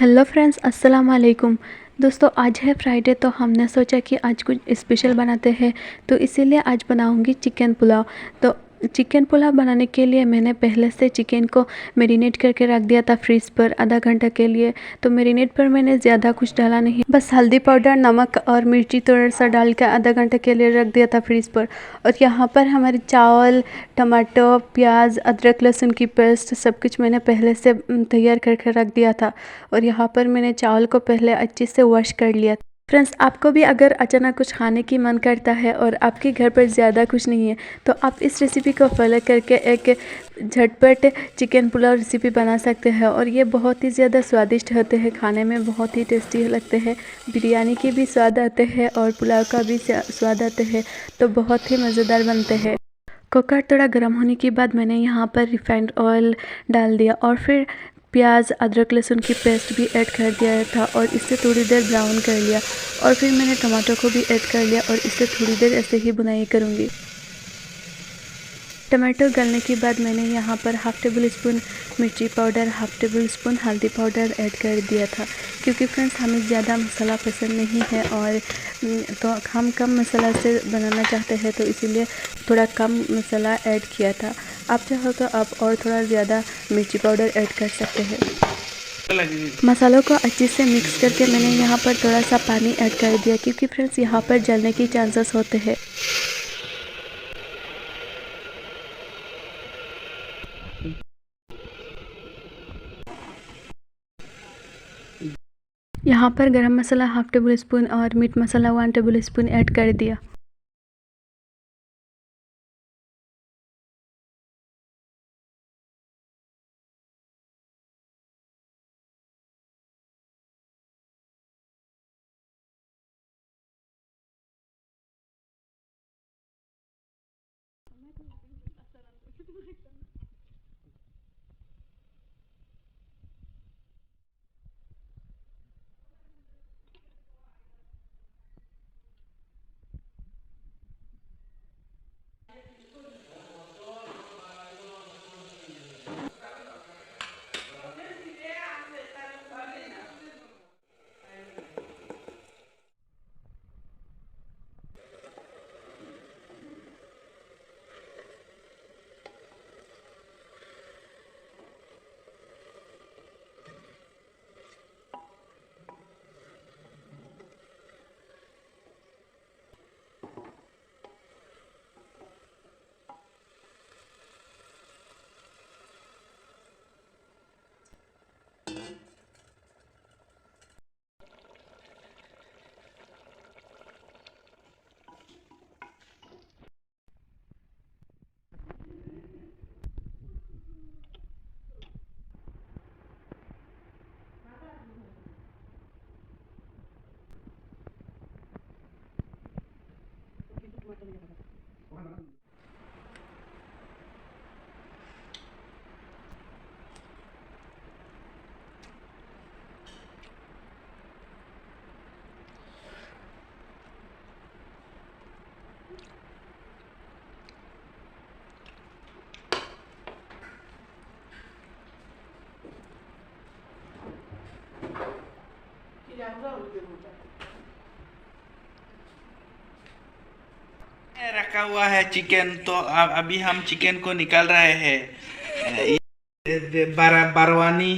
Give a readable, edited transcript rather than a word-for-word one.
Hello friends, अस्सलाम वालेकुम। दोस्तों, आज है फ्राइडे, तो हमने सोचा कि आज कुछ स्पेशल बनाते हैं। तो इसीलिए आज बनाऊंगी चिकन पुलाव। तो चिकन पुलाव बनाने के लिए मैंने पहले से चिकन को मैरिनेट करके रख दिया था फ्रीज़ पर आधा घंटा के लिए। तो मैरिनेट पर मैंने ज़्यादा कुछ डाला नहीं, बस हल्दी पाउडर, नमक और मिर्ची थोड़ा सा डाल के आधा घंटे के लिए रख दिया था फ्रीज़ पर। और यहाँ पर हमारे चावल, टमाटो, प्याज, अदरक लहसुन की पेस्ट सब कुछ मैंने पहले से तैयार करके रख दिया था। और यहाँ पर मैंने चावल को पहले अच्छे से वॉश कर लिया। फ्रेंड्स, आपको भी अगर अचानक कुछ खाने की मन करता है और आपके घर पर ज़्यादा कुछ नहीं है, तो आप इस रेसिपी को फॉलो करके एक झटपट चिकन पुलाव रेसिपी बना सकते हैं। और ये बहुत ही ज़्यादा स्वादिष्ट होते हैं, खाने में बहुत ही टेस्टी लगते हैं। बिरयानी के भी स्वाद आते हैं और पुलाव का भी स्वाद आते हैं, तो बहुत ही मज़ेदार बनते हैं। कुकर थोड़ा गर्म होने के बाद मैंने यहाँ पर रिफाइंड ऑयल डाल दिया और फिर प्याज, अदरक लहसुन की पेस्ट भी ऐड कर दिया था और इसे थोड़ी देर ब्राउन कर लिया। और फिर मैंने टमाटो को भी ऐड कर लिया और इसे थोड़ी देर ऐसे ही बुनाई करूँगी। टमाटो गलने के बाद मैंने यहाँ पर हाफ़ टेबल स्पून मिर्ची पाउडर, हाफ़ टेबल स्पून हल्दी पाउडर ऐड कर दिया था, क्योंकि फ्रेंड्स हमें ज़्यादा मसाला पसंद नहीं है और तो हम कम मसाला से बनाना चाहते हैं, तो इसीलिए थोड़ा कम मसाला ऐड किया था। आप चाहो तो आप और थोड़ा ज़्यादा मिर्ची पाउडर ऐड कर सकते हैं। मसालों को अच्छे से मिक्स करके मैंने यहाँ पर थोड़ा सा पानी ऐड कर दिया, क्योंकि फ्रेंड्स यहाँ पर जलने के चांसेस होते हैं। यहाँ पर गरम मसाला हाफ़ टेबल स्पून और मीट मसाला 1 टेबल स्पून ऐड कर दिया। रखा हुआ है चिकन, तो अभी हम चिकन को निकाल रहे हैं। बारवानी